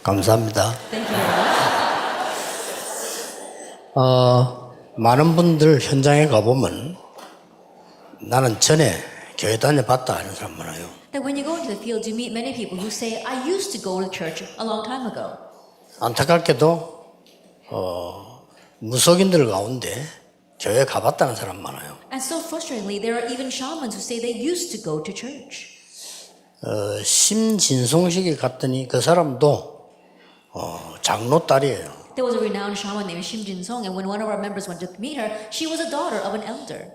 감사합니다. Thank you very much. 많은 분들 현장에 가보면 나는 전에 교회 다녀봤다 하는 사람 많아요. That when you go into the field, you meet many people who say, I used to go to church a long time ago. 안타깝게도 무속인들 가운데 교회 가봤다는 사람 많아요. And so frustratingly, there are even shamans who say they used to go to church. 심진송식에 갔더니 그 사람도 장로 딸이에요. There was a renowned shaman named Shim Jin-song, and when one of our members went to meet her, she was a daughter of an elder.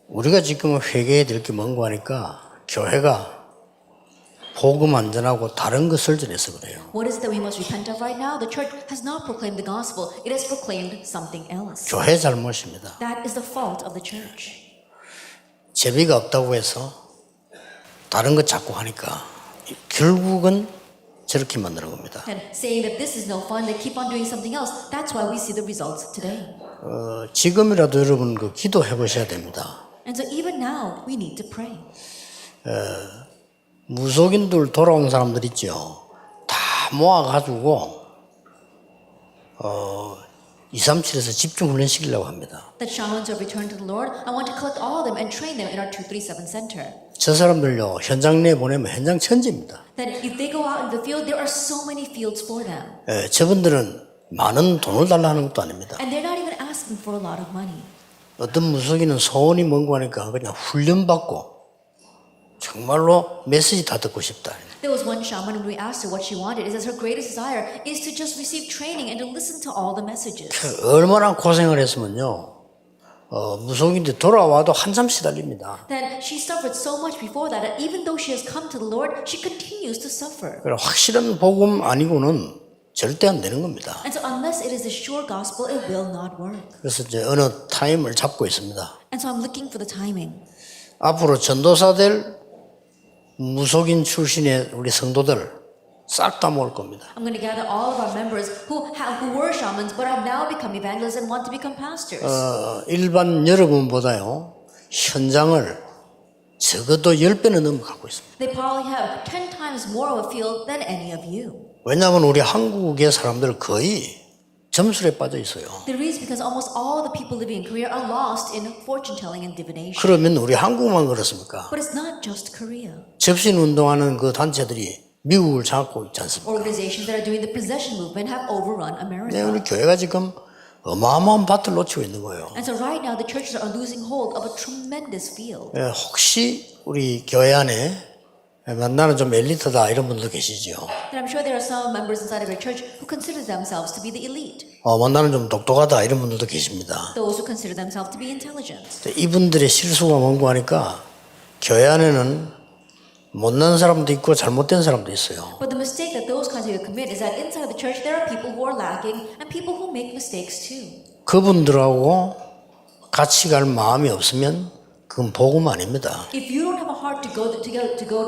우리가 지금 회개해야 될 게 뭔가 하니까 교회가 복음 안 전하고 다른 것을 전해서 그래요. What is it that we must repent of right now? The church has not proclaimed the gospel. It has proclaimed something else. 교회 잘못입니다. That is the fault of the church. 제비가 없다고 해서 다른 것 자꾸 하니까 결국은 저렇게 만드는 겁니다. And saying that this is no fun, they keep on doing something else. That's why we see the results today. 지금이라도 여러분 기도해 보셔야 됩니다. And so even now, we need to pray. 무속인들 돌아온 사람들 있죠. 다 모아가지고 237에서 집중훈련 시키려고 합니다. That shamans have returned to the Lord. I want to collect all of them and train them in our 237 center. 저 사람들요 현장 내에 보내면 현장 천지입니다. That if they go out in the field, there are so many fields for them. 저분들은 많은 돈을 달라는 것도 아닙니다. And they're not even asking for a lot of money. 어떤 무속인은 소원이 뭔가 하니까 그냥 훈련받고 정말로 메시지 다 듣고 싶다. There was one shaman when we asked her what she wanted. It says her greatest desire is to just receive training and to listen to all the messages. 얼마나 고생을 했으면요. 무속인들 돌아와도 한참 시달립니다. That she suffered so much before that even though she has come to the Lord, she continues to suffer. 그래서 확실한 복음 아니고는 절대 안 되는 겁니다. And so unless it is a sure gospel, it will not work. 그래서 이제 어느 타임을 잡고 있습니다. And so I'm looking for the timing. 앞으로 전도사들 무속인 출신의 우리 성도들 싹 다 모을 겁니다. I'm going to gather all of our members who were shamans but have now become evangelists and want to become pastors. 일반 여러분보다요 현장을 적어도 10배는 넘어 갖고 있습니다. They probably have 10 times more of a field than any of you. 왜냐하면 우리 한국의 사람들 거의 점술에 빠져 있어요. The reason is because almost all the people living in Korea are lost in fortune telling and divination. 그러면 우리 한국만 그렇습니까? But it's not just Korea. 접신 운동하는 그 단체들이 미국을 장악하고 있지 않습니까? Organizations that are doing the possession movement have overrun America. 네, 우리 교회가 지금 어마어마한 밭을 놓치고 있는 거예요. And so right now the churches are losing hold of a tremendous field. 네, 혹시 우리 교회 안에 나는 좀 엘리트다 이런 분도 계시죠. And I'm sure there are some members inside of our church who consider themselves to be the elite. 나는 좀 똑똑하다 이런 분들도 계십니다. Those who consider themselves to be intelligent. 이분들의 실수가 뭔가 하니까 교회 안에는 못난 사람도 있고 잘못된 사람도 있어요. But the mistake that those kinds of people commit is that inside the church there are people who are lacking and people who make mistakes too. 그분들하고 같이 갈 마음이 없으면 그건 복음 아닙니다. If you don't have a heart to go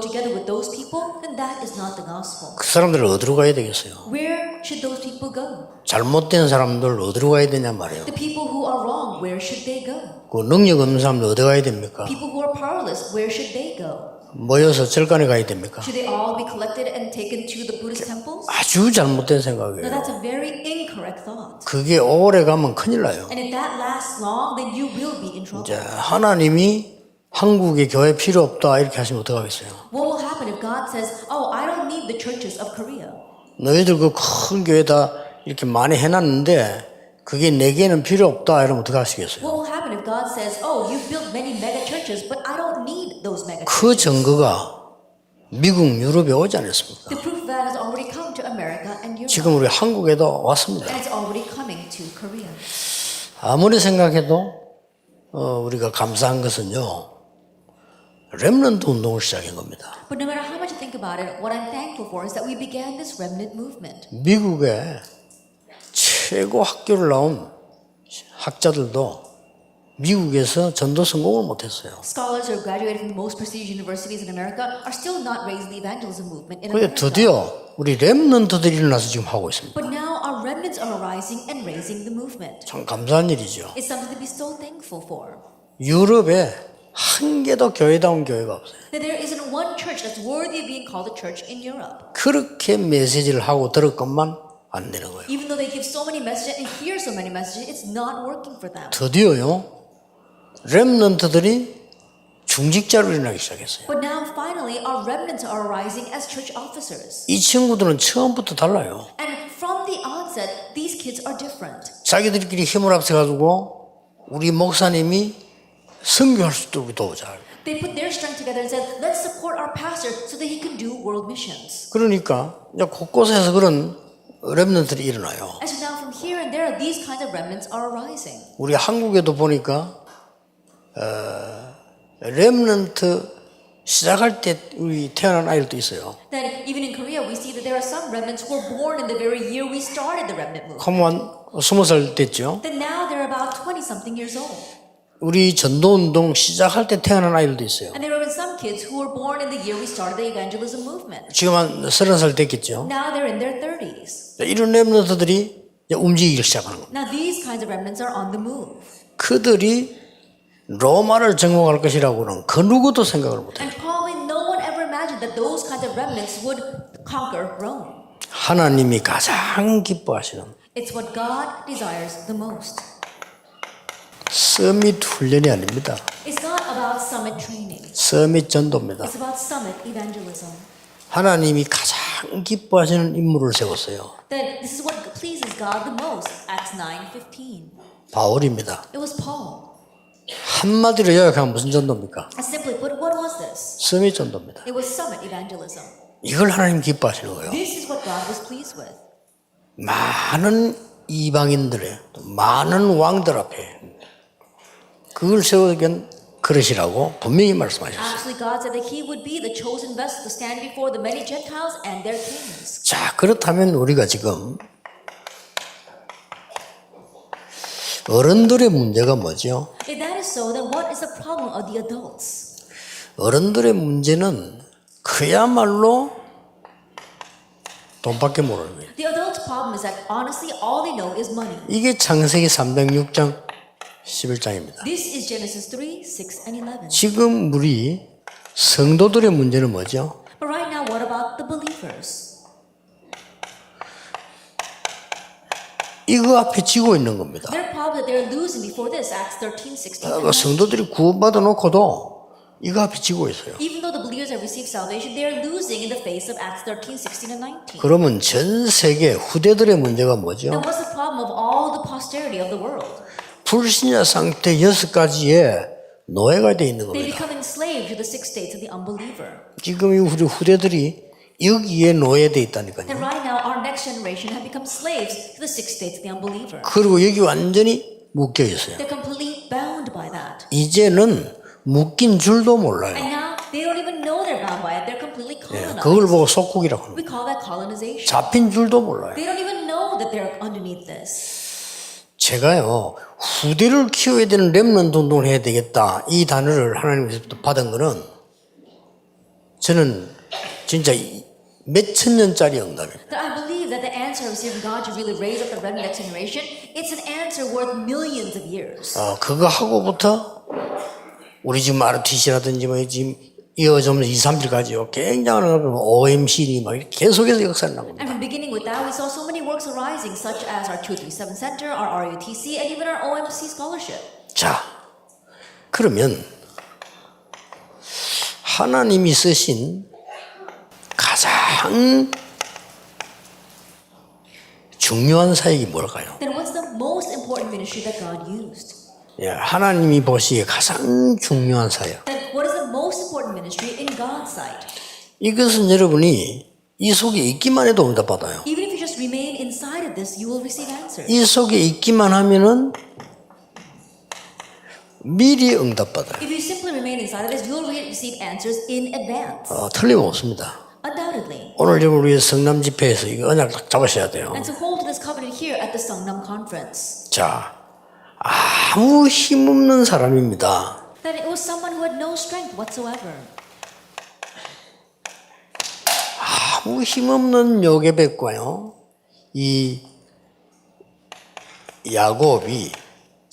together with those people, then that is not the gospel. 그 사람들 어디로 가야 되겠어요? Where should those people go? 잘못된 사람들 어디로 가야 되냐 말이에요. The people who are wrong, where should they go? 그 능력 없는 사람들 어디 가야 됩니까? People who are powerless, where should they go? 모여서 절간에 가야 됩니까? Should they all be collected and taken to the Buddhist temples? 아주 잘못된 No, 생각이에요. that's a very incorrect thought. 그게 오래 가면 큰일 나요. And if that lasts long, then you will be in trouble. 이제 하나님이 한국에 교회 필요 없다 이렇게 하시면 어떡하겠어요? What will happen if God says, "Oh, I don't need the churches of Korea"? 너희들 그 큰 교회다 이렇게 많이 해놨는데 그게 내게는 필요 없다 이러면 어떡하시겠어요? What will happen if God says, "Oh, you've built many mega churches, but I don't need those mega 그 churches"? 증거가 미국, 유럽에 오지 않았습니까? The proof of that has already come to America and Europe. 지금 우리 한국에도 왔습니다. And it's already coming to Korea. 아무리 생각해도 우리가 감사한 것은요. 렘넌트 운동을 시작한 겁니다. But no matter how much you think about it, what I'm thankful for is that we began this remnant movement. 미국의 최고 학교를 나온 학자들도 미국에서 전도 성공을 못했어요. Scholars who have graduated from the most prestigious universities in America are still not raising the evangelism movement in 그게 America. 드디어 우리 렘넌트들이 일어나서 지금 하고 있습니다. But now our remnants are arising and raising the movement. 참 감사한 일이죠. It's something to be so thankful for. 유럽에 한 개도 교회다운 교회가 없어요. That there isn't one church that's worthy of being called a church in Europe. 그렇게 메시지를 하고 들었건만 안 되는 거예요. Even though they give so many messages and hear so many messages, it's not working for them. 드디어요, 렘넌트들이 중직자로 일어나기 시작했어요. But now finally our remnants are arising as church officers. 이 친구들은 처음부터 달라요. And from the onset, these kids are different. 자기들끼리 힘을 합쳐가지고 우리 목사님이 선교할 수 있도록 도우자. They put their strength together and said, let's support our pastor so that he can do world missions. 그러니까 이제 곳곳에서 그런 렘넌트들이 일어나요. And so now from here and there, these kinds of remnants are arising. 우리 한국에도 보니까 렘넌트 시작할 때 우리 태어난 아이들도 있어요. Then even in Korea, we see that there are some remnants who were born in the very year we started the remnant movement. 한번 20살 됐죠. Then now they're about 20-something years old. 우리 전도운동 시작할 때 태어난 아이들도 있어요. And there have been some kids who were born in the year we started the evangelism movement. 지금 한 30살 됐겠죠. Now they're in their 30s. 이런 렘넌트들이 이제 움직이기 시작하는 겁니다. Now these kinds of remnants are on the move. 그들이 로마를 정복할 것이라고는 그 누구도 생각을 못해요. And probably no one ever imagined that those kinds of remnants would conquer Rome. 하나님이 가장 기뻐하시는 It's what God desires the most. 서밋 훈련이 아닙니다. It's not about summit training. 서밋 전도입니다. It's about summit evangelism. 하나님이 가장 기뻐하시는 인물을 세웠어요. That this is what pleases God the most. Acts 9:15. 바울입니다. It was Paul. 한마디로 요약하면 무슨 전도입니까? And simply put, what was this? 서밋 전도입니다. It was summit evangelism. 이걸 하나님 기뻐하시는 거예요. This is what God was pleased with. 많은 이방인들의 많은 왕들 앞에 그걸 세우긴 그러시라고 분명히 말씀하셨어요. Actually, God said that He would be the chosen vessel to stand before the many Gentiles and their kings. 자, 그렇다면 우리가 지금 어른들의 문제가 뭐죠? If that is so, then what is the problem of the adults? 어른들의 문제는 그야말로 돈밖에 모르는 거예요. The adults' problem is that honestly, all they know is money. 이게 창세기 306장 11장입니다. This is Genesis 3, 6, and 11. 지금 우리 성도들의 문제는 뭐죠? But right now, what about the believers? 이거 앞에 지고 있는 겁니다. Their problem that they're losing before this, Acts 13, 16, and 19. 성도들이 구원받아 놓고도 이거 앞에 지고 있어요. Even though the believers have received salvation, they are losing in the face of Acts 13, 16, and 19. 그러면 전 세계 후대들의 문제가 뭐죠? Then what's the problem of all the posterity of the world? 불신자 상태 6가지의 노예가 되어 있는 They 겁니다. become enslaved to the 6 states of the unbeliever. 지금 이 우리 후대들이 여기에 노예되어 있다니까요. And right now, our next generation have become slaves to the 6 states of the unbeliever. 그리고 여기 완전히 묶여 있어요. They're completely bound by that. 이제는 묶인 줄도 몰라요. And now, they don't even know they're bound by it. They're completely colonized. 그걸 보고 속국이라고 합니다. We call that colonization. 잡힌 줄도 몰라요. They don't even know that they're underneath this. 제가요, 후대를 키워야 되는 렘넌트 운동을 해야 되겠다. 이 단어를 하나님께서부터 받은 거는 저는 진짜 몇천 년짜리 응답입니다. That I believe that the answer I received from God to really raise up the remnant next generation, it's an answer worth millions of years. 그거 하고부터 우리 지금 RTC라든지 뭐 지금 이어져서 2, 3일까지요. 굉장한 OMC니 막 계속해서 역사를 나옵니다. And from beginning with that, we saw so many works arising, such as our 237 Center, our RUTC, and even our OMC scholarship. 자, 그러면 하나님이 쓰신 가장 중요한 사역이 뭘까요? Then what's the most important ministry that God used? 예, 하나님이 보시기에 가장 중요한 사역. Then what is the most important ministry in God's sight? 이것은 여러분이 이 속에 있기만 해도 응답받아요. Even if you just remain inside of this, you will receive answers. 이 속에 있기만 하면은 미리 응답받아요. If you simply remain inside of this, you will receive answers in advance. 틀림없습니다. Undoubtedly. 오늘 여러분 우리 성남 집회에서 이거 언약 딱 잡으셔야 돼요. And to hold to this covenant here at the Songnam Conference. 자, 아무 힘없는 사람입니다. That it was someone who had no strength whatsoever. 아무 힘없는 요게벳과요. 이 야곱이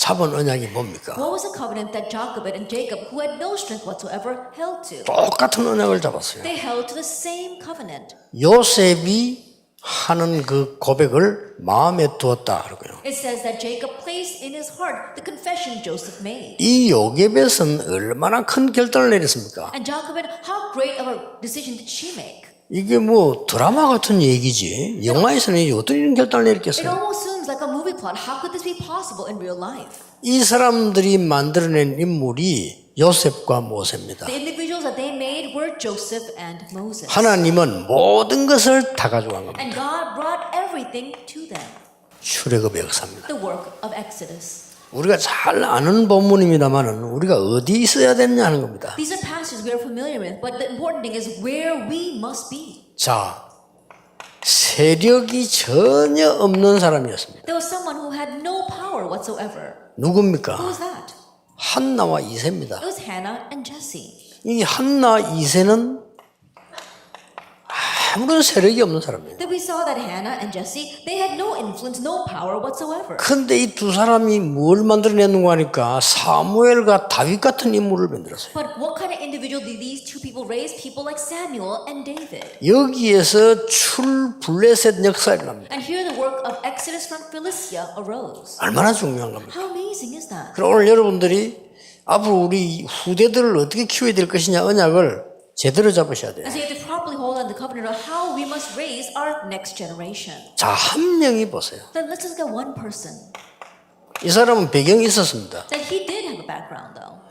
잡은 언약이 뭡니까? What was the covenant that Jochebed and Jacob, who had no strength whatsoever, held to? 똑같은 언약을 잡았어요. They held to the same covenant. 요셉이 하는 그 고백을 마음에 두었다 그러고요. It says that Jacob placed in his heart the confession Joseph made. 이 요셉에서는 얼마나 큰 결단을 내렸습니까? And Jochebed, how great of a decision did she make? 이게 뭐 드라마 같은 얘기지. 영화에서는 어떤 이런 결단을 It 내렸겠어요? almost seems like a movie plot. How could this be possible in real life? 이 사람들이 만들어낸 인물이 요셉과 모세입니다. The individuals that they made were Joseph and Moses. 하나님은 모든 것을 다 가져간 겁니다. And God brought everything to them. 출애굽의 역사입니다. The work of Exodus. 우리가 잘 아는 본문입니다만은 우리가 어디 있어야 되느냐 하는 겁니다. These are passages we are familiar with, but the important thing is where we must be. 자, 세력이 전혀 없는 사람이었습니다. There was someone who had no power whatsoever. 누굽니까? Who was that? 한나와 이세입니다. It was Hannah and Jesse. 이 한나 이세는 아무런 세력이 없는 사람이에요. Then we saw that Hannah and Jesse, they had no influence, no power whatsoever. 근데 이 두 사람이 뭘 만들어냈는가 하니까 사무엘과 다윗 같은 인물을 만들었어요. But what kind of individual did these two people raise? People like Samuel and David. 여기에서 출 블레셋 역사가 일어납니다. And here the work of Exodus from Philistia arose. 얼마나 중요한 겁니까? How amazing is that? 그럼 오늘 여러분들이 앞으로 우리 후대들을 어떻게 키워야 될 것이냐 언약을 제대로 잡으셔야 돼요. And so you have to properly hold on the covenant of how we must raise our next generation. 자, 한 명이 보세요. Then let's just get one person. 이 사람은 배경이 있었습니다. That he did have a background though.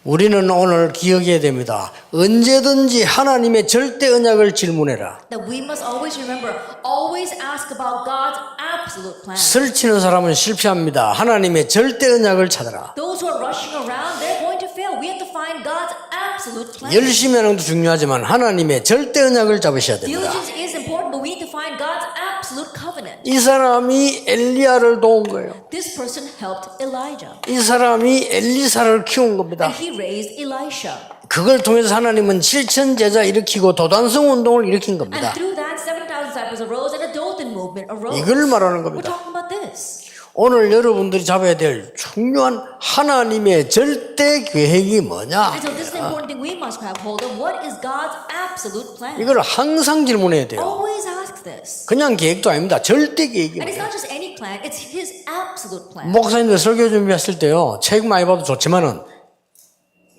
우리는 오늘 기억해야 됩니다. 언제든지 하나님의 절대 언약을 질문해라. That we must always remember, always ask about God's absolute plan. 설치는 사람은 실패합니다. 하나님의 절대 언약을 찾아라. Those who are rushing around, they're going to fail. We have to find God's absolute plan. 열심히 하는 것도 중요하지만 하나님의 절대 언약을 잡으셔야 됩니다. Diligence is important, but we need to find God's absolute covenant. 이 사람이 엘리야를 도운 거예요. This person helped Elijah. 이 사람이 엘리사를 키운 겁니다. And he raised Elisha. 그걸 통해서 하나님은 7천 제자 일으키고 도단성 운동을 일으킨 And 겁니다. through that, 7,000 disciples arose and a Dothan movement arose. 이걸 말하는 We're 겁니다. talking about this. 오늘 여러분들이 잡아야 될 중요한 하나님의 절대 계획이 뭐냐? And so this is the important thing we must grab hold of. What is God's absolute plan? 이걸 항상 질문해야 돼요. Always ask this. 그냥 계획도 아닙니다. 절대 계획이 And it's 뭐냐? not just any plan, it's his absolute plan. 목사님들 설교 준비했을 때요. 책 많이 봐도 좋지만은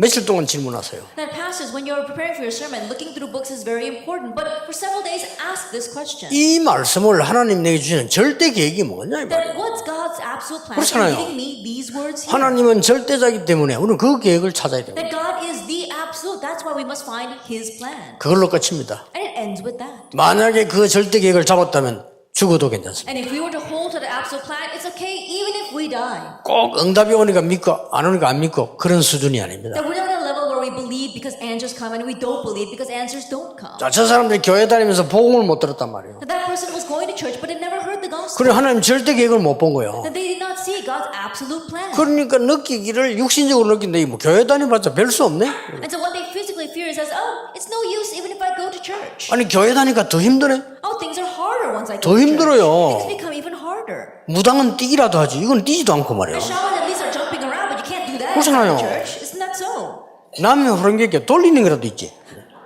며칠 동안 질문하세요. That pastors, when you're preparing for your sermon, looking through books is very important. But for several days, ask this question. 이 말씀을 하나님 내게 주시는 절대 계획이 뭐냐 이 말이에요. That what's God's absolute plan? 그렇잖아요. He's giving me these words here. 하나님은 절대자이기 때문에 우리는 그 계획을 찾아야 됩니다. That God is the absolute. That's why we must find His plan. 그걸로 끝입니다. And it ends with that. 만약에 그 절대 계획을 잡았다면 죽어도 괜찮습니다. And if we were to hold to the absolute plan, it's okay even if we die. 꼭 응답이 오니까 믿고 안 오니까 안 믿고 그런 수준이 아닙니다. That we're not at a level where we believe because answers come and we don't believe because answers don't come. 자, 저 사람들이 교회 다니면서 복음을 못 들었단 말이에요. That person was going to church but they never heard the gospel. 그래 하나님 절대 계획을 못 본 거예요. That they did not see God's absolute plan. 그러니까 느끼기를 육신적으로 느낀데 뭐 교회 다니봤자 별 수 없네. And so what they physically fear is, oh, it's no use even if I go to church. 아니 교회 다니까 더 힘드네. Oh, things are harder once I 더 go to church. 힘들어요. Things become even harder. 무당은 뛰기라도 하지. 이건 뛰지도 않고 말이에요. The shamans at least are jumping around, but you can't do that 그렇잖아요. in church. Isn't that so? 남의 호랑이에게 돌리는 거라도 있지.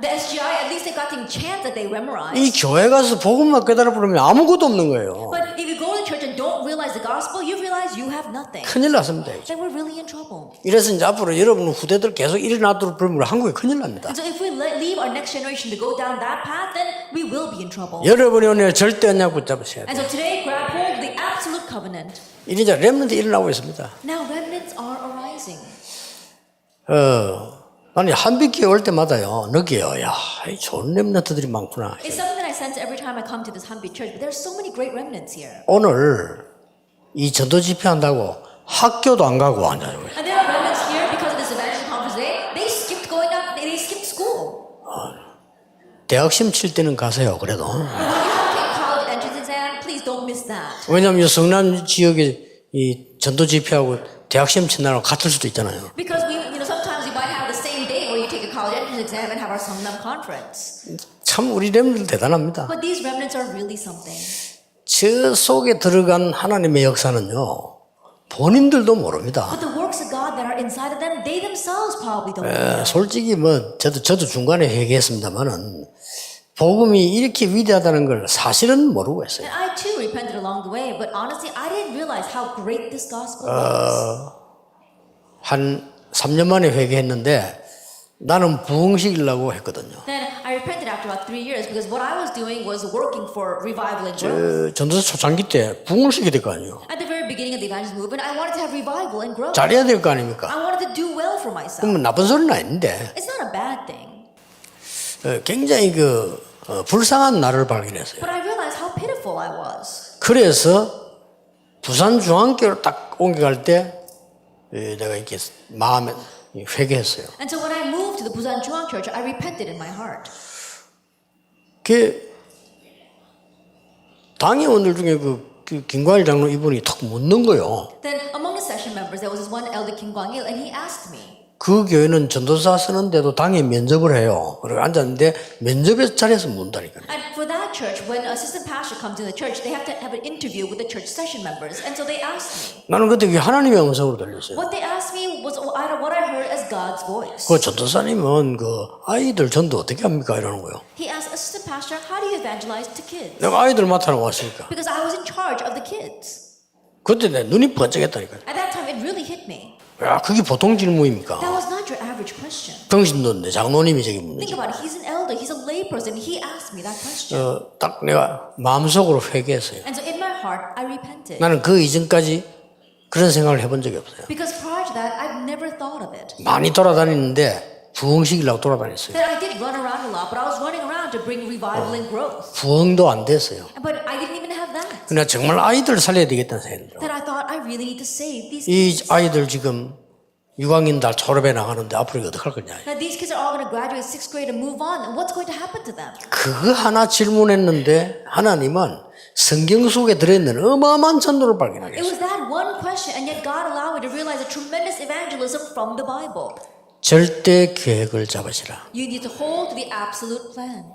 The SGI, at least they got the chant that they memorized. 이 교회 가서 복음만 깨달아 버리면 아무것도 없는 거예요. But if you go to church and don't realize the gospel, you realize you have nothing. 큰일 났습니다. Then we're really in trouble. 이래서 이제 앞으로 여러분 후대들 계속 일어나도록 그러면 한국에 큰일 납니다. And so if we leave our next generation to go down that path, then we will be in trouble. 여러분이 오늘 절대 언약 붙잡으셔야 And 돼요. so today, grab hold of the absolute covenant. 이제 렘넌트 일어나고 있습니다. Now remnants are arising. 아니 한빛교회 올 때마다요 느껴요. 야, 이 좋은 렘넌트들이 많구나. It's something that I sense every time I come to this Hanbi church, but there's so many great remnants here. 오늘 이 전도 집회한다고 학교도 안 가고 앉아요. And there are remnants here because of this evangelism conference today. They skipped going up, they skipped school. 대학 시험 칠 때는 가세요. 그래도. But when you have to take college entrance exam, please don't miss that. 왜냐하면 성남 지역에 이 전도 집회하고 대학 시험 친 날하고 같을 수도 있잖아요. Because sometimes you might have the same day where you take a college entrance exam and have our Songnam conference. 참 우리 렘들 대단합니다. But these remnants are really something. 저 속에 들어간 하나님의 역사는요 본인들도 모릅니다. But the works of God that are inside of them, they themselves probably don't know. 솔직히 뭐 저도 중간에 회개했습니다만은 복음이 이렇게 위대하다는 걸 사실은 모르고 했어요. And I too repented along the way, but honestly, I didn't realize how great this gospel was. 한 3년 만에 회개했는데 나는 부흥시키려고 했거든요. Then I repented after about 3 years because what I was doing was working for revival and growth. 전도사 초창기 때 부흥을 시켜야 될 거 아니에요. At the very beginning of the evangelist movement, I wanted to have revival and growth. 잘해야 될 거 아닙니까? I wanted to do well for myself. 그러면 나쁜 소리는 아닌데 It's not a bad thing. 굉장히 불쌍한 나를 발견했어요. But I realized how pitiful I was. 그래서 부산중앙교로 딱 옮겨갈 때 내가 이렇게 마음에 회개했어요. And so when I moved to the Busan Juang Church, I repented in my heart. 그 당회원들 중에 그 김광일 장로 이분이 탁 묻는 거요. Then among the session members, there was this one elder Kim Kwang-il, and he asked me, 그 교회는 전도사 쓰는데도 당에 면접을 해요. 그리고 앉았는데 면접의 자리에서 묻는다니까요. and for that church, when assistant pastor comes to the church, they have to have an interview with the church session members. And so they asked me. 나는 그때 그게 하나님의 음성으로 들렸어요. What they asked me was what I heard as God's voice. 그 전도사님은 그 아이들 전도 어떻게 합니까? 이러는 거예요. He asked assistant pastor, how do you evangelize to kids? 내가 아이들 맡아러 왔으니까. Because I was in charge of the kids. 그때 내 눈이 번쩍했다니까요. At that time, it really hit me. 야, 그게 보통 질문입니까? That was not your average question. 평신도인데 장로님이 저기 묻는 Think 거. about it. He's an elder. He's a layperson. He asked me that question. 딱 내가 마음속으로 회개했어요. And so in my heart, I repented. 나는 그 이전까지 그런 생각을 해본 적이 없어요. Because prior to that, I've never thought of it. 많이 돌아다니는데 부흥시키려고 돌아다녔어요. That I did run around a lot, but I was running around to bring revival and growth. 부흥도 안 됐어요. But I didn't even have that. 그러나 정말 아이들 살려야 되겠다는 생각이 들어요. That I thought I really need to save these 이 kids. 아이들 지금 6학년 다 졸업해 나가는데 앞으로 이거 어떡할 거냐. Now these kids are all going to graduate 6th grade and move on. And what's going to happen to them? 그거 하나 질문했는데 하나님은 성경 속에 들어있는 어마어마한 전도를 발견하게 It 했어요. was that one question, and yet God allowed me to realize a tremendous evangelism from the Bible. 절대 계획을 잡으시라. You need to hold to the absolute plan.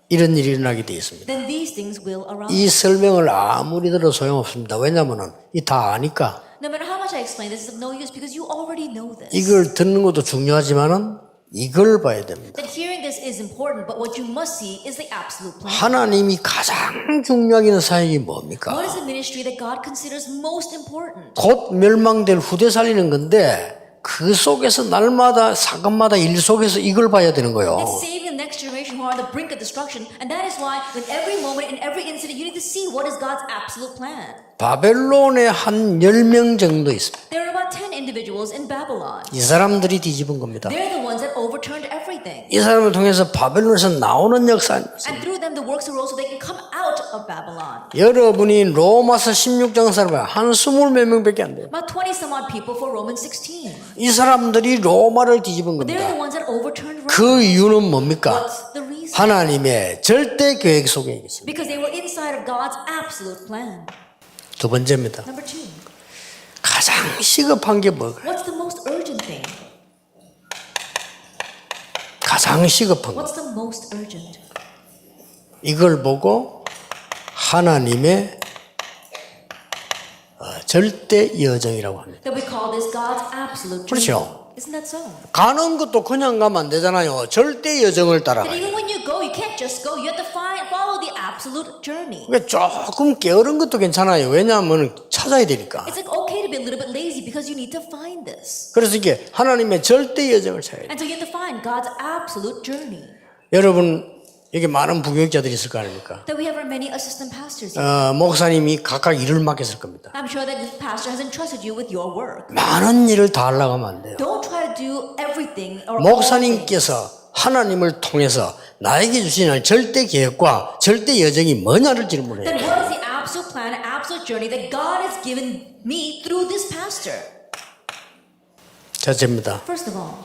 이런 일이 일어나게 되어 있습니다. Then these things will arise. 이 설명을 아무리 들어도 소용없습니다. 왜냐하면 이 다 아니까. No matter how much I explain, this is of no use because you already know this. 이걸 듣는 것도 중요하지만은 이걸 봐야 됩니다. That hearing this is important, but what you must see is the absolute plan. 하나님이 가장 중요하게 하는 사역이 뭡니까? What is the ministry that God considers most important? 곧 멸망될 후대 살리는 건데 그 속에서 날마다 사건마다 일 속에서 이걸 봐야 되는 거예요. It's saving the next generation who are on the brink of destruction, and that is why, in every moment, in every incident, you need to see what is God's absolute plan. 바벨론에 한 10명 정도 있습니다. There are about 10 individuals in Babylon. 이 사람들이 뒤집은 겁니다. They're the ones that overturned everything. 이 사람을 통해서 바벨론에서 나오는 역사입니다. And through them, the works arose so they can come out of Babylon. 여러분이 로마서 16장 사람을 한 20몇 명밖에 안 돼요. About 20 some odd people for Romans 16. 이 사람들이 로마를 뒤집은 They're 겁니다. the ones that overturned Rome. 그 이유는 뭡니까? What's the reason? 하나님의 절대 계획 속에 있습니다. Because they were inside of God's absolute plan. 두 번째입니다. Number 2. 가장 시급한 게 뭐예요? What's the most urgent thing? 가장 시급한 거. What's the most urgent? 이걸 보고 하나님의 절대 여정이라고 합니다. That we call this God's absolute journey. 그렇죠. Isn't that so? 가는 것도 그냥 가면 안 되잖아요. 절대 여정을 That 따라가요. even when you go, you can't just go. You have to follow the absolute journey. 그러니까 조금 게으른 것도 괜찮아요. 왜냐하면 찾아야 되니까. It's like okay to be a little bit lazy because you need to find this. 그래서 이게 하나님의 절대 여정을 찾아야 돼요. And so you have to find God's absolute journey. 여러분 여기 많은 부교육자들이 있을 거 아닙니까? That we have many assistant pastors here. 목사님이 각각 일을 맡겼을 겁니다. I'm sure that this pastor has entrusted you with your work. 많은 일을 다 하려고 하면 안 돼요. Don't try to do everything or all things. 목사님께서 하나님을 통해서 나에게 주시는 절대 계획과 절대 여정이 뭐냐를 질문해요. Then what is the absolute plan, absolute journey that God has given me through this pastor? 첫째입니다. First of all,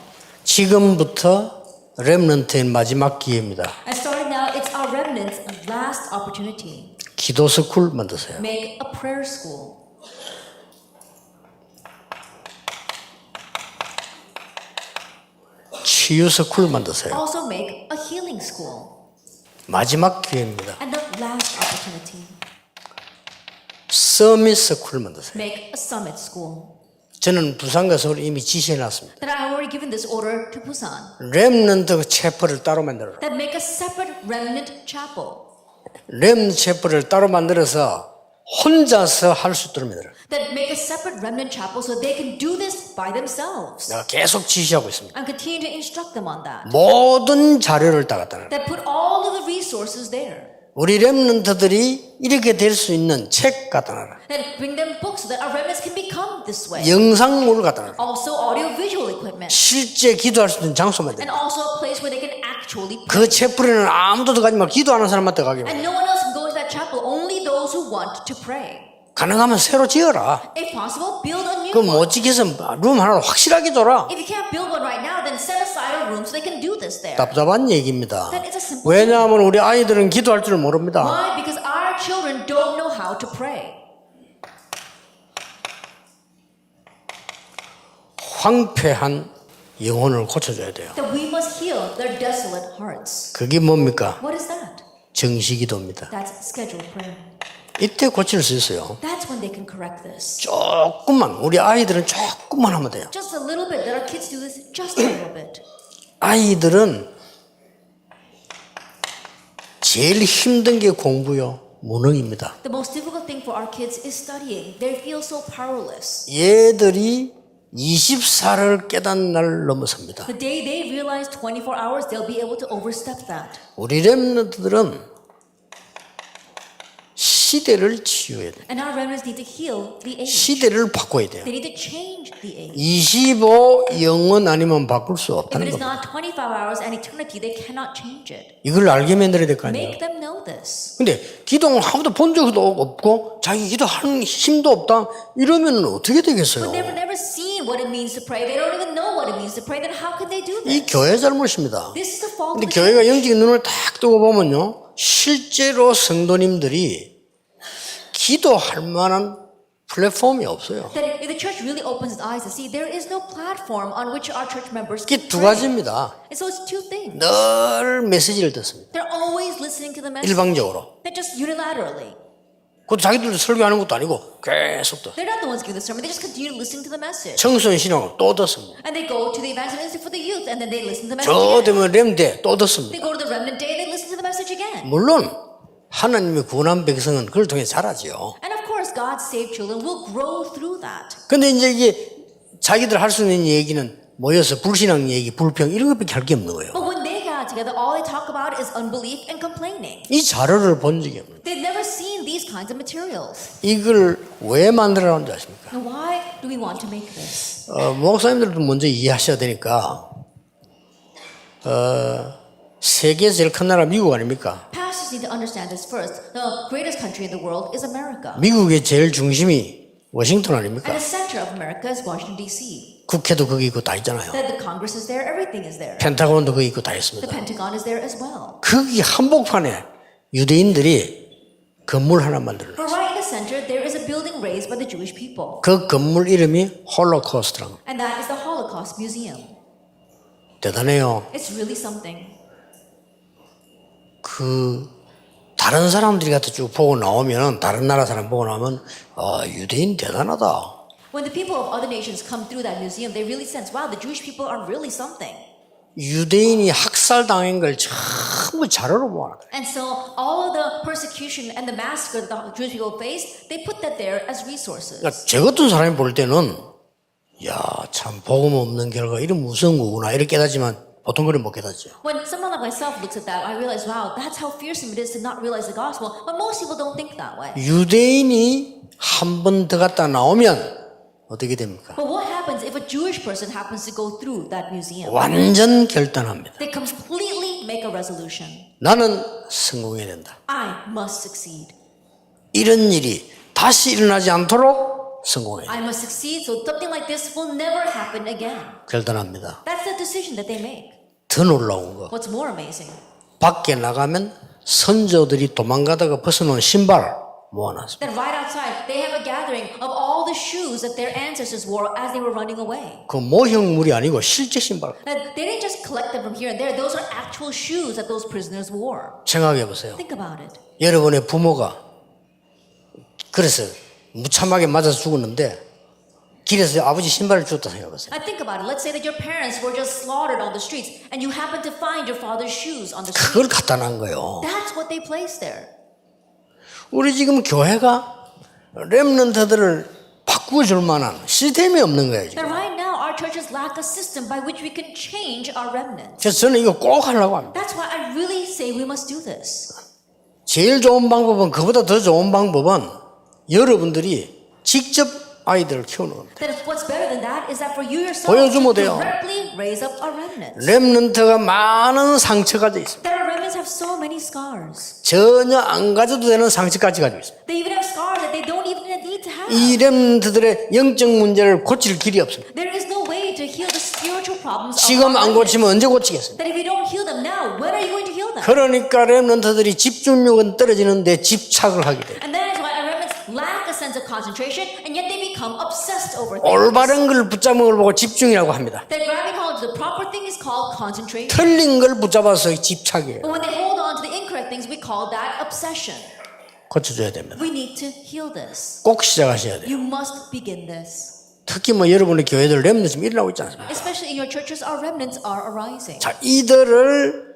지금부터 렘넌트의 마지막 기회입니다. and starting now, it's our remnant's last opportunity. 기도 스쿨 만드세요. Make a prayer school. 치유 스쿨 만드세요. Also make a healing school. 마지막 기회입니다. And the last opportunity. 서밋 스쿨을 만드세요. Make a summit school. 저는 부산과 서울 이미 지시해놨습니다. That I already given this order to Busan. 렘넌트 체퍼를 따로 만들어라. That make a separate remnant chapel. 렘넌트 체퍼를 따로 만들어서 혼자서 할 수 있도록 만들어라. That make a separate remnant chapel so they can do this by themselves. 내가 계속 지시하고 있습니다. And continue to instruct them on that. 모든 자료를 다 갖다 놔라. That put all of the resources there. 우리 렘넌트들이 이렇게 될 수 있는 책 갖다 놔라. That bring them books so that our remnants can become this way. 영상물을 갖다 놔라. Also audio-visual equipment. 실제 기도할 수 있는 장소 만들어. And also a place where they can actually pray. 그 체프리는 아무도 가지 마. 기도하는 사람한테 가게. And no one else can go to that chapel. Only those who want to pray. 가능하면 새로 지어라. If possible, build a new 그 one. 못 지켜서 룸 하나 확실하게 줘라. If you can't build one right now, then set aside a room so they can do this there. 답답한 얘기입니다. That is a simple 왜냐하면 우리 아이들은 기도할 줄 모릅니다. Why? Because our children don't know how to pray. 황폐한 영혼을 고쳐줘야 돼요. That we must heal their desolate hearts. 그게 뭡니까? What is that? 정시기도입니다. That's scheduled prayer. 이때 고칠 수 있어요. That's when they can correct this. 조금만, 우리 아이들은 조금만 하면 돼요. Just a little bit. That our kids do this just a little bit. 아이들은 제일 힘든 게 공부요. 무능입니다. The most difficult thing for our kids is studying. They feel so powerless. 얘들이 24를 깨닫는 날 넘어섭니다. The day they realize 24 hours, they'll be able to overstep that. 우리 렘넌트들은 시대를 치유해야 돼요. And our remnants need to heal the age. 시대를 바꿔야 돼요. They need to change the age. 25영은 아니면 바꿀 수 If 없다는 it is 겁니다. not 25 hours and eternity, they cannot change it. 이걸 알게 만들어야 될 거 아니에요. Make them know this. 근데 기도를 아무도 본 적도 없고 자기 기도하는 힘도 없다 이러면 어떻게 되겠어요? But they've never seen what it means to pray. They don't even know what it means to pray. Then how can they do 이 this? 교회 잘못입니다. This is the fault 근데 of the 교회가 church. 영적인 눈을 딱 뜨고 보면요, 실제로 성도님들이 기도할 만한 플랫폼이 없어요. That if the church really opens its eyes to see, there is no platform on which our church members 이게 can 두 pray. 가지입니다. And so it's two things. 늘 메시지를 듣습니다. They're always listening to the message. 일방적으로. They're just unilaterally. 그것도 자기들도 설교하는 것도 아니고 계속 듣. They're not the ones giving the sermon. They just continue listening to the message. 청소년 신앙은 또 듣습니다. And they go to the evangelism for the youth, and then they listen to the message 저 again. 되면 렘대 또 듣습니다. They go to the remnant day, and they listen to the message again. 물론 하나님의 구원한 백성은 그걸 통해 자라지요. And of course, God's saved children will grow through that. 근데 이제 이게 자기들 할 수 있는 얘기는 모여서 불신앙 얘기, 불평 이런 것밖에 할 게 없는 거예요. But when they got together, all they talk about is unbelief and complaining. 이 자료를 본 적이 없는. They've never seen these kinds of materials. 이걸 왜 만들어놨는지 아십니까? Now, why do we want to make this? 목사님들도 먼저 이해하셔야 되니까 세계 제일 큰 나라 미국 아닙니까? Pastors need to understand this first. The greatest country in the world is America. 미국의 제일 중심이 워싱턴 아닙니까? And the center of America is Washington, D.C. 국회도 거기 있고 다 있잖아요. The Congress is there, everything is there. 펜타곤도 거기 있고 다 The 있습니다. Pentagon is there as well. 거기 한복판에 유대인들이 건물 하나 만들어요. But right in the center, there is a building raised by the Jewish people. 그 건물 이름이 홀로코스트라고. And that is the Holocaust Museum. 대단해요. It's really something. 다른 사람들이 같이 쭉 보고 나오면, 다른 나라 사람 보고 나오면 유대인 대단하다. When the people of other nations come through that museum, they really sense, wow, the Jewish people are really something. 유대인이 학살당한 걸 전부 자료로 모아놨다. And so all of the persecution and the massacre that the Jewish people faced, they put that there as resources. 그러니까 저 같은 사람이 볼 때는 야, 참 복음 없는 결과 이런 무서운 거구나 이렇게 깨닫지만 보통 그래 못 깨닫죠. When someone like myself looks at that, I realize, wow, that's how fearsome it is to not realize the gospel. But most people don't think that way. 유대인이 한 번 더 갔다 나오면 어떻게 됩니까? But what happens if a Jewish person happens to go through that museum? 완전 결단합니다. They completely make a resolution. 나는 성공해야 된다. I must succeed. 이런 일이 다시 일어나지 않도록 성공해야 된다. I must succeed so something like this will never happen again. 결단합니다. That's the decision that they make. 더 놀라운 거. What's more amazing? 밖에 나가면 선조들이 도망가다가 벗어놓은 신발 모아놨습니다. That right outside, they have a gathering of all the shoes that their ancestors wore as they were running away. 그 모형물이 아니고 실제 신발. That they didn't just collect them from here and there. Those are actual shoes that those prisoners wore. 생각해 보세요. Think about it. 여러분의 부모가 그래서 무참하게 맞아서 죽었는데 길에서 아버지 신발을 주었다 생각하세요. I think about it. Let's say that your parents were just slaughtered on the streets and you happen to find your father's shoes on the street. 그걸 갖다 놔 거예요. That's what they placed there. 우리 지금 교회가 렘넌트들을 바꾸어줄 만한 시스템이 없는 거예요. 지금. That right now our churches lack a system by which we can change our remnants. 그래서 저는 이거 꼭 하려고 합니다. That's why I really say we must do this. 제일 좋은 방법은 그보다 더 좋은 방법은 여러분들이 직접 아이들을 키우는 겁니다. That what's better than that is that for you yourself 보여주면 to 돼요. directly raise up our remnants. 렘넌트가 많은 상처가 져 있습니다. That our remnants have so many scars. 전혀 안 가져도 되는 상처까지 가지고 있습니다. They even have scars that they don't even need to have. 이 렘넌트들의 영적 문제를 고칠 길이 없습니다. There is no way to heal the spiritual problems of 지금 our 안 remnants. 고치면 언제 고치겠습니까? That if you don't heal them now, when are you going to heal them? 그러니까 렘넌트들이 집중력은 떨어지는데 집착을 하게 돼요. And that is why our remnants lack a sense of concentration, and yet they become obsessed over things. 올바른 걸 붙잡은 걸 보고 집중이라고 합니다. That grabbing hold of the proper thing is called concentration. 틀린 걸 붙잡아서 집착이에요. But when they hold on to the incorrect things, we call that obsession. 고쳐줘야 됩니다. We need to heal this. 꼭 시작하셔야 돼요. You must begin this. 특히 뭐 여러분의 교회들 렘넌트 지금 일어나고 있지 않습니까? Especially in your churches, our remnants are arising. 자, 이들을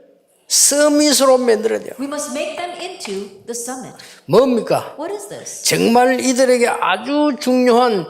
서밋으로 만들어야 돼요. We must make them into the summit. 뭡니까? What is this? 정말 이들에게 아주 중요한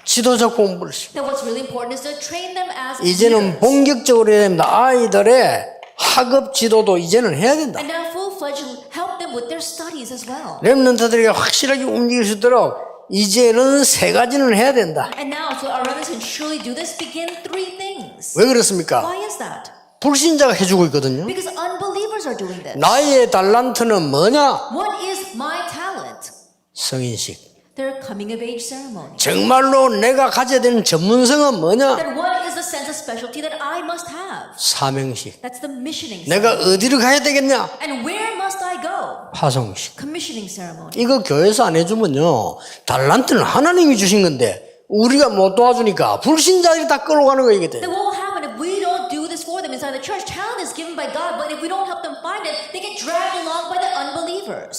지도적 공부를 시켜요. That what's really important is to train them as 이제는 leaders. 본격적으로 해야 됩니다. 아이들의 학업 지도도 이제는 해야 된다. And now full-fledged help them with their studies as well. 렘넌트들에게 확실하게 움직일 수 있도록 이제는 세 가지는 해야 된다. And now, so our remnants can surely do this, begin three things. 왜 그렇습니까? Why is that? 불신자가 해주고 있거든요. Because unbelievers are doing this. 나의 달란트는 뭐냐? What is my talent? 성인식. Their coming of age ceremony. 정말로 내가 가져야 되는 전문성은 뭐냐? Then what is the sense of specialty that I must have? 사명식. That's the missioning 내가 ceremony. 어디를 가야 되겠냐? And where must I go? 파송식. Commissioning ceremony. 이거 교회에서 안 해주면요. 달란트는 하나님이 주신 건데 우리가 못 도와주니까 불신자들이 다 끌어가는 거 이게 돼. Then what will happen if we don't do this for them inside the church? Talent is given by God, but if we don't help them find it, they get dragged along by the unbelievers.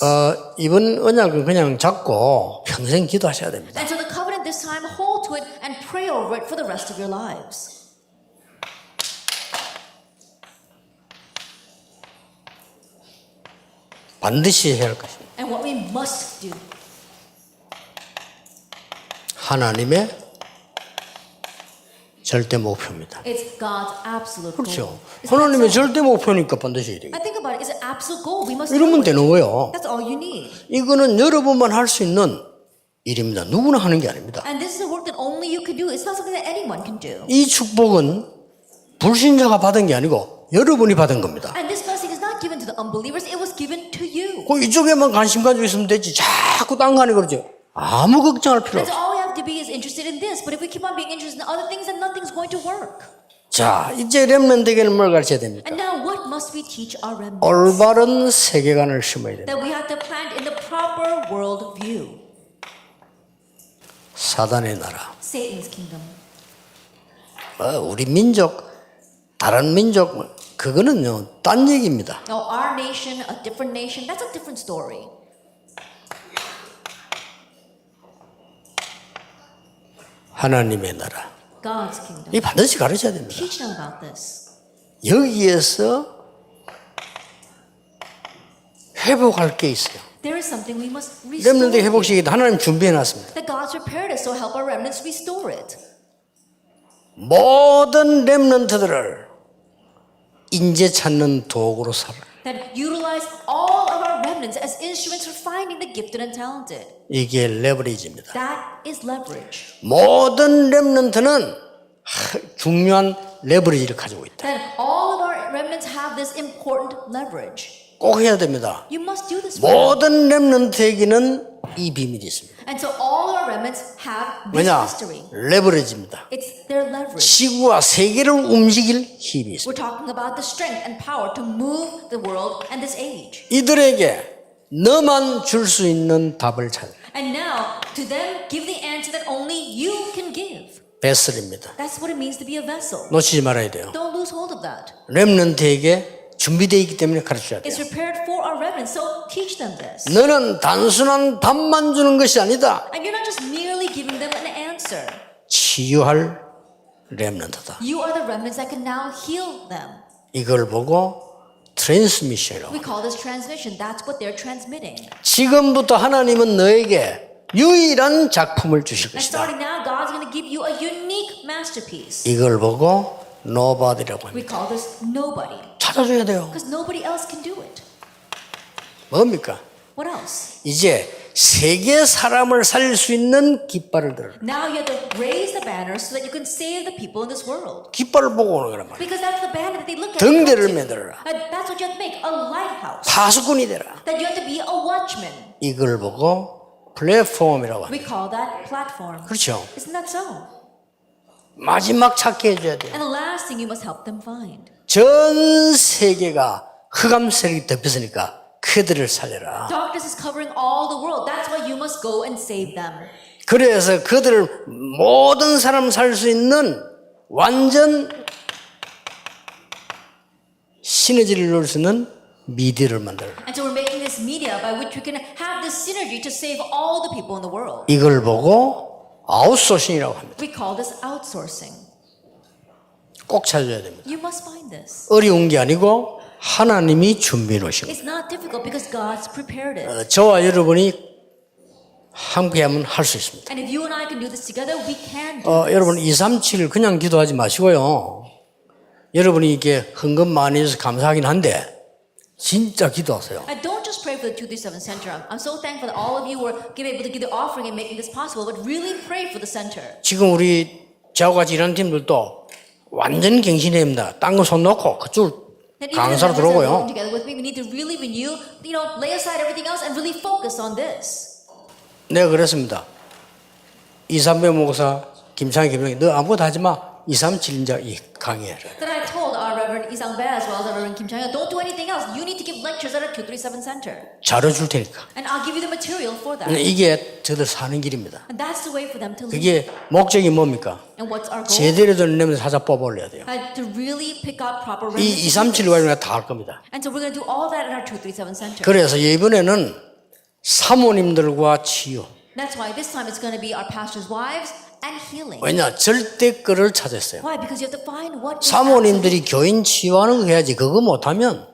이번 언약은 그냥 잡고 평생 기도하셔야 됩니다. And so the covenant this time, hold to it and pray over it for the rest of your lives. 반드시 해야 할 것입니다. And what we must do. 하나님의 절대 목표입니다. It's God's absolute 그렇죠. goal. Isn't that 하나님의 so? 절대 목표니까 반드시 해야 돼요. I think about it. It's an absolute goal. We must do 이러면 it. 되는 거예요. That's all you need. 이거는 여러분만 할 수 있는 일입니다. 누구나 하는 게 아닙니다. And this is a work that only you can do. It's not something that anyone can do. 이 축복은 불신자가 받은 게 아니고 여러분이 받은 겁니다. And this blessing is not given to the unbelievers. It was given to you. 그 이쪽에만 관심 가지고 있으면 되지. 자꾸 딴 거 하니 그러죠. 아무 걱정할 필요 That's 없어요. all we have to be is interested in this. But if we keep on being interested in other things, then nothing's going to work. 자, 이제 렘넌트에게는 뭘 가르쳐야 됩니까? And now what must we teach our remnants? 올바른 세계관을 심어야 됩니다. That we have to plant in the proper world view. 사단의 나라. Satan's kingdom. 우리 민족, 다른 민족, 그거는요, 딴 얘기입니다. Now our nation, a different nation, that's a different story. 하나님의 나라. God's kingdom. 이 반드시 가르쳐야 됩니다. Teach them about this. 여기에서 회복할 게 있어요. There is something we must restore. 렘넌트 회복식이 하나님 준비해 놨습니다. That God's prepared us, so help our remnants restore it. 모든 렘넌트들을 인재 찾는 도구로 살아. That utilize all of our remnants as instruments for finding the gifted and talented. 이게 레버리지입니다. That is leverage. 모든 렘넌트는 중요한 레버리지를 가지고 있다. That all of our remnants have this important leverage. 꼭 해야 됩니다. You must do this for them. 모든 렘넌트에게는 이 비밀이 있습니다. And so all of our remnants have this 왜냐? history. 레버리지입니다. It's their leverage. 지구와 세계를 움직일 힘이 있습니다. We're talking about the strength and power to move the world and this age. 이들에게 너만 줄 수 있는 답을 찾아. And now, to them, give the answer that only you can give. 베슬입니다. That's what it means to be a vessel. 놓치지 말아야 돼요. Don't lose hold of that. 렘넌트에게 준비되어 있기 때문에 가르쳐야 돼요. It's prepared for our remnant, so teach them this. 너는 단순한 답만 주는 것이 아니다. And you're not just merely giving them an answer. 치유할 렘넌트다. You are the remnants that can now heal them. 이걸 보고 트랜스미션이라고. We call this transmission. That's what they're transmitting. 지금부터 하나님은 너에게 유일한 작품을 주실 And 것이다. starting now, God's going to give you a unique masterpiece. 이걸 보고 nobody라고 We 합니다. call this nobody. 찾아줘야 돼요. Because nobody else can do it. 뭡니까? What else? 이제 세계 사람을 살릴 수 있는 깃발을 들어라. Now you have to raise the banner so that you can save the people in this world. 깃발을 보고 오는 거란 말이야. Because that's the banner that they look at. 등대를 만들어라. And that's what you have to make, a lighthouse. 파수꾼이 되라. That you have to be a watchman. 이걸 보고 플랫폼이라고 합니다. We call that platform. 그렇죠. Isn't that so? 마지막 찾게 해줘야 돼요. And the last thing you must help them find. 전 세계가 흑암 세력이 덮였으니까 그들을 살려라. Darkness is covering all the world. That's why you must go and save them. 그래서 그들을 모든 사람 살 수 있는 완전 시너지를 이룰 수 있는 미디어를 만들어라. And so we're making this media by which we can have this synergy to save all the people in the world. 이걸 보고 아웃소싱이라고 합니다. We call this outsourcing. 꼭 찾아야 됩니다. You must find this. 어려운 게 아니고 하나님이 준비해 놓으신 거예요. It's not difficult because God's prepared it. 저와 여러분이 함께하면 할 수 있습니다. And if you and I can do this together, we can do this. 여러분 237 그냥 기도하지 마시고요. 여러분이 이게 헌금 많이 해서 감사하긴 한데 진짜 기도하세요. And don't just pray for the 237 Center. I'm so thankful that all of you were able to give the offering and making this possible, but really pray for the center. 지금 우리 저하고 같이 일하는 팀들도 완전 갱신해입니다. 딴 거 손 놓고 그쪽 And even 강사로 as we're working 들어오고요. together with me, we need to really renew, lay aside everything else and really focus on this. 내가 그랬습니다. 237 목사 김창희 김영희 너 아무것도 하지 마. 237 이제 이 강의해라. Then I told our Reverend Isang Bae as well as our Reverend Kim Chang-il, don't do anything else. You need to give lectures at our 237 Center. 자료 줄 테니까. And I'll give you the material for that. 이게 저들 사는 길입니다. And that's the way for them to live. 그게 목적이 뭡니까? And what's our goal? 제대로 된 렘을 찾아 뽑아 올려야 돼요. To really pick out proper 이 remedies. 237 과정에 다 할 겁니다. And so we're going to do all that at our 237 Center. 그래서 이번에는 사모님들과 치유. That's why this time it's going to be our pastors' wives and healing. 왜냐? 절대거를 찾았어요. Why? Because you have to find what is 사모님들이 교인 치유하는 거 해야지. 그거 못하면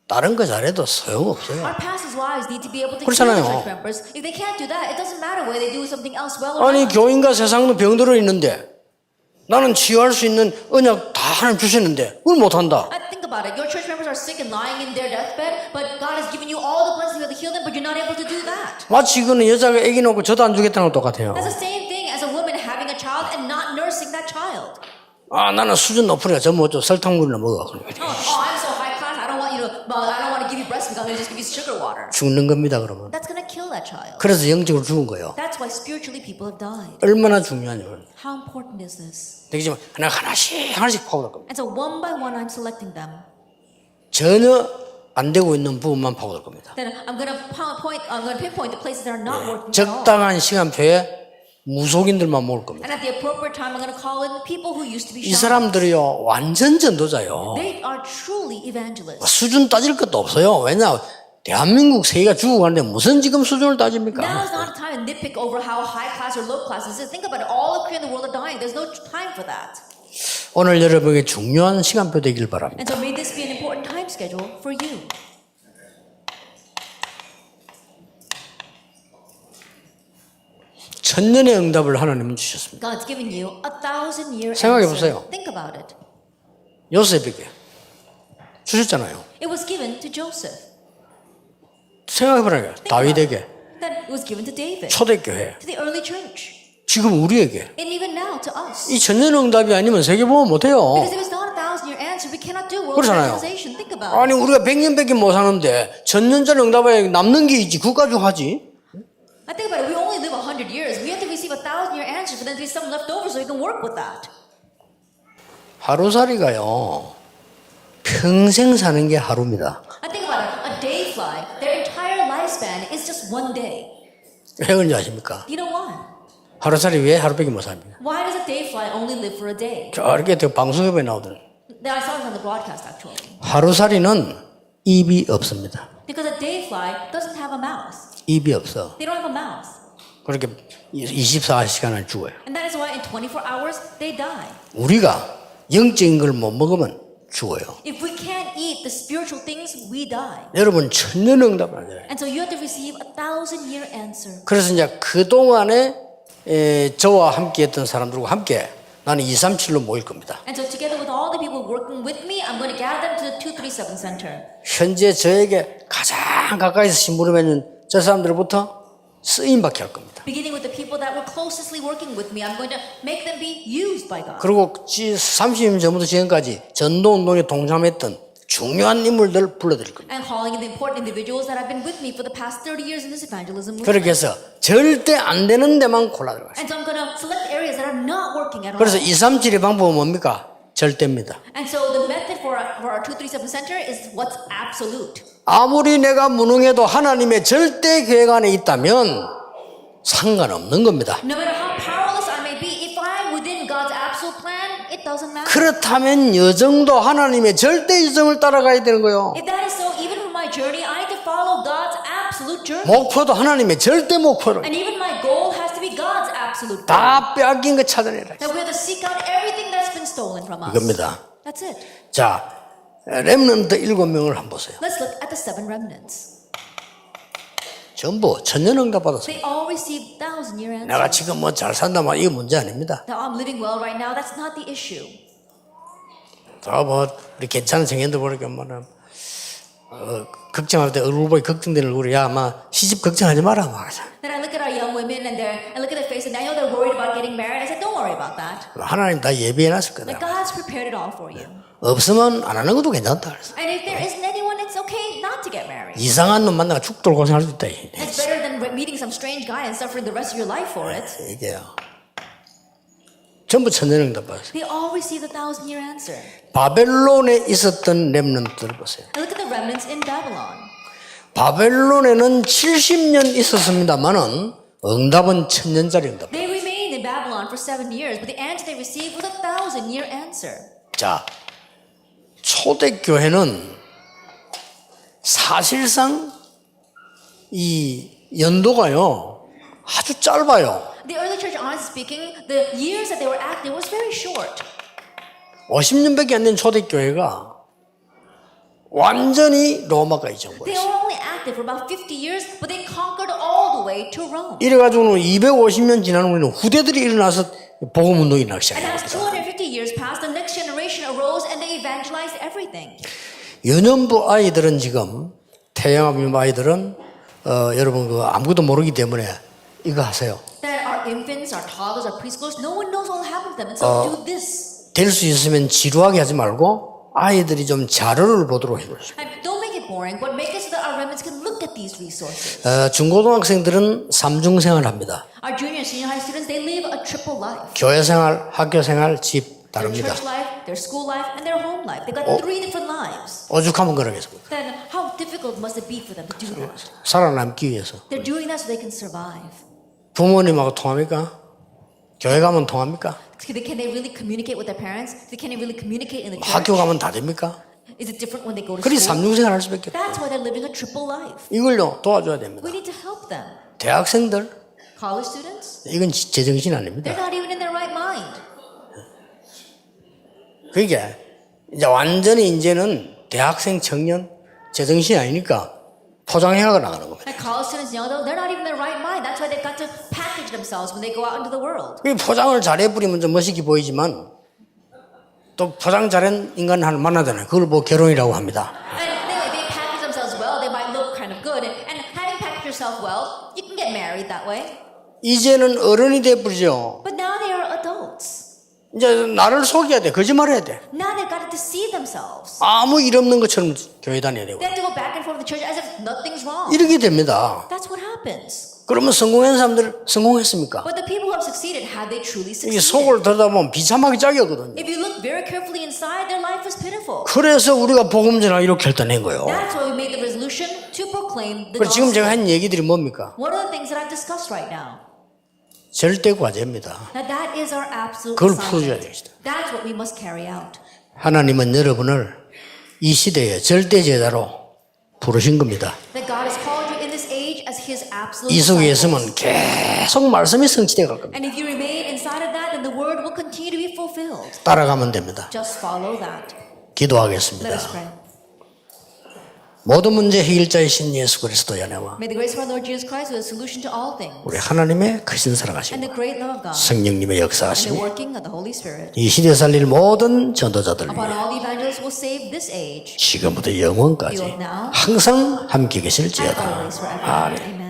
다른 거 잘해도 소용없어요. Our pastors' wives need to be able to heal 그렇잖아요. the church members. If they can't do that, it doesn't matter whether they do something else well or 아니 not. 교인과 세상도 병들어 있는데 나는 치유할 수 있는 언약 다 하나님 주셨는데 그걸 못한다. Think about it. Your church members are sick and lying in their deathbed, but God has given you all the blessings to heal them, but you're not able to do that. 마치 이거는 여자가 아기 놓고 저도 안 주겠다는 거 똑같아요. That's the same thing as a woman having a child and not nursing that child. 아 나는 수준 높으니까 저 뭐 좀 설탕물이나 먹어. I'm so high class. I don't want you to. I don't want to give you breast milk. I'm going to just give you sugar water. 죽는 겁니다 그러면. That's going to kill that child. 그래서 영적으로 죽은 거예요. That's why spiritually people have died. 얼마나 중요하냐면 How important is this? 되겠지만 하나씩 파고들 겁니다. And so one by one, I'm selecting them. 전혀 안 되고 있는 부분만 파고들 겁니다. Then I'm going to pinpoint the places that are not working at all. 적당한 시간표에 무속인들만 모을 겁니다. And at the appropriate time, I'm going to call in people who used to be 이 shamans. 사람들이요 완전 전도자요. They are truly evangelists. 수준 따질 것도 없어요. 왜냐 대한민국 세계가 죽어가는데 무슨 지금 수준을 Now 따집니까? is not a time to nitpick over how high class or low class this is. Think about it. All of Korea in the world are dying. There's no time for that. 오늘 여러분에게 중요한 시간표 되길 바랍니다. And so may this be an important time schedule for you. 천년의 응답을 하나님은 주셨습니다. God's given you 1,000-year 생각해 answer. 보세요. Think about it. 요셉에게 주셨잖아요. It was given to Joseph. 생각해 보라고요. 다윗에게, Then it was given to David. 초대교회, To the early church. 지금 우리에게 And even now to us. 이 천년 응답이 아니면 세계보험 못해요. Because if it's not 1,000-year answer, we cannot do world 그렇잖아요. evangelization. Think about 아니 it. 우리가 100년밖에 못 사는데 천년짜리 응답에 남는 게 있지 그까지 하지. I think about it. We only live 100 years. We have to receive 1,000-year answer for there to be some left over so we can work with that. 하루살이가요 평생 사는 게 하루입니다. I think about it. A day fly, their entire lifespan is just one day. 왜 그런지 아십니까? You know why? 하루살이 왜 하루밖에 못 삽니까? Why does a day fly only live for a day? 저렇게 방송협에 나오던 I saw it on the broadcast actually. 하루살이는 입이 없습니다. Because a day fly doesn't have a mouth. 입이 없어. They don't have a mouth. 그렇게 24시간을 죽어요. And that is why in 24 hours they die. 우리가 영적인 걸 못 먹으면 죽어요. If we can't eat the spiritual things, we die. 여러분 천년응답을 하잖아요. And so you have to receive 1,000-year answer. 그래서 이제 그동안에 저와 함께 했던 사람들과 함께 나는 237로 모일 겁니다. And so together with all the people working with me, I'm going to gather them to the 237 Center. 현재 저에게 가장 가까이서 심부름 맺는 저 사람들부터 쓰임받게 할 겁니다. Beginning with the people that were closely working with me, I'm going to make them be used by God. 그리고 30년 전부터 지금까지 전도운동에 동참했던 중요한 인물들 불러드릴 겁니다. And calling in the important individuals that have been with me for the past 30 years in this evangelism movement. 그렇게 해서 절대 안 되는 데만 골라 들어가세요. And so I'm going to select areas that are not working at all. 그래서 237의 방법은 뭡니까? 절대입니다. And so the method for our 237 Center is what's absolute. 아무리 내가 무능해도 하나님의 절대 계획 안에 있다면 상관없는 겁니다. No matter how powerless I may be, if I'm within God's absolute plan, it doesn't matter. 그렇다면 여정도 하나님의 절대 여정을 따라가야 되는 거예요. If that is so, even for my journey, I need to follow God's absolute journey. 목표도 하나님의 절대 목표로 And even my goal has to be God's absolute goal. 다 빼앗긴 거 찾아내라. That we have to seek out everything that's been stolen from us. 이겁니다. That's it. 자, 렘넌트 7명을 한번 보세요. Let's look at the 7 remnants. 전부 천년응답 받았어요. They all received 1,000-year 내가 answers. 지금 뭐 잘 산다만 이거 문제 아닙니다. Now I'm living well right now. That's not the issue. 뭐 우리 괜찮은 청년들 보니까 뭐는 걱정할 때 얼굴 보기 걱정되는 얼굴이 야 아마 시집 걱정하지 마라 막. Then I look at our young women and I look at their face and I know they're worried about getting married. I said, don't worry about that. 하나님 다 예비해놨을 Like 거다. God's prepared it all for you. 없으면 안 하는 것도 괜찮다. 그래서 And if there isn't anyone, it's okay not to get married. 이상한 놈 만나가 죽도록 고생할 수 있다. It's better than meeting some strange guy and suffering the rest of your life for it. 이게요. 전부 천년응답 받았어요. They all received a 1,000-year answer. 바벨론에 있었던 렘넌트들 보세요. And look at the remnants in Babylon. 바벨론에는 70년 있었습니다만은 응답은 천년짜리 응답. They remained in Babylon for 7 years, but the answer they received was a 1,000-year answer. 자, 초대교회는 사실상 이 연도가요 아주 짧아요. The early church, honestly speaking, the years that they were active was very short. 50년밖에 안 된 초대교회가 완전히 로마가 They 잊어버렸어요. were only active for about 50 years, but they conquered all the way to Rome. 이래가지고는 250년 지난 후에는 후대들이 일어나서 복음운동이 일어나기 And as 시작해요. 250 years passed, the next generation arose and they evangelized everything. 유년부 아이들은 지금 태영아비 아이들은 여러분 그 아무것도 모르기 때문에 이거 하세요. That our infants, our toddlers, our preschoolers, no one knows what will happen to them. And so do this. 될 수 있으면 지루하게 하지 말고 아이들이 좀 자료를 보도록 해주세요. And don't make it boring, but make it so that our remnants can look at these resources. 중고등학생들은 삼중생활 합니다. Our junior and senior high students, they live a triple life. 교회생활, 학교생활, 집 Their 다릅니다. church life, their school life, and their home life. They got 3 different lives. 오죽하면 그러겠습니까? Then how difficult must it be for them to do that? 살아남기 위해서. They're doing that so they can survive. 부모님하고 통합니까? 교회 가면 통합니까? Can they really communicate with their parents? Can they really communicate in the church? 학교 가면 다 됩니까? Is it different when they go to 그리 school? 삼중생활 할 수밖에 없어요. That's why they're living a triple life. 이걸요 도와줘야 됩니다. We need to help them. 대학생들 College students, 이건 제정신 아닙니다. they're not even in their right mind. 그게 이제 완전히 이제는 대학생 청년 제정신이 아니니까 포장해가 나가는 겁니다. And college students, they're not even in their right mind. That's why they've got to package themselves when they go out into the world. 그 포장을 잘해버리면 좀 멋있게 보이지만 또 포장 잘한 인간을 하나 만나잖아요. 그걸 뭐 결혼이라고 합니다. And they package themselves well. They might look kind of good. And having packaged yourself well, you can get married that way. 이제는 어른이 돼버리죠. But now they are adults. 이제 나를 속여야 돼. 거짓말해야 돼. Now they've got to deceive themselves. 아무 일 없는 것처럼 교회 다녀야 되고. They have to go back and forth to the church as if nothing's wrong. 이렇게 됩니다. That's what happens. 그러면 성공한 사람들 성공했습니까? But the people who have succeeded, have they truly 이게 succeeded? 속을 들여다보면 비참하게 짝이거든요. If you look very carefully inside, their life was pitiful. 그래서 우리가 복음 전하기 이렇게 결단한 거예요. That's why we made the resolution to proclaim the 그리고 지금 제가 gospel. 한 얘기들이 뭡니까? What are the things that I've discussed right now? 절대 과제입니다. Now that is our absolute 그걸 풀어줘야 assignment. 되겠다. That's what we must carry out. 하나님은 여러분을 이 시대의 절대 제자로 부르신 겁니다. That God has called you in this age as His absolute 이 속에 disciples. 있으면 계속 말씀이 성취되어 갈 겁니다. And if you remain inside of that, then the word will continue to be fulfilled. 따라가면 됩니다. Just follow that. Let 기도하겠습니다. us pray. 모든 문제 해결자이신 예수 그리스도의 은혜와 May the grace of our Lord Jesus Christ be the solution to all things. 우리 하나님의 크신 And 사랑하심, the great love of God. 성령님의 And the 역사하심이 working of the Holy Spirit. 이 시대 살릴 모든 전도자들 Upon 위해 all the evangelists will save this age. 지금부터 영원까지 항상 함께 계실지어다. Always forever. 아멘. Amen.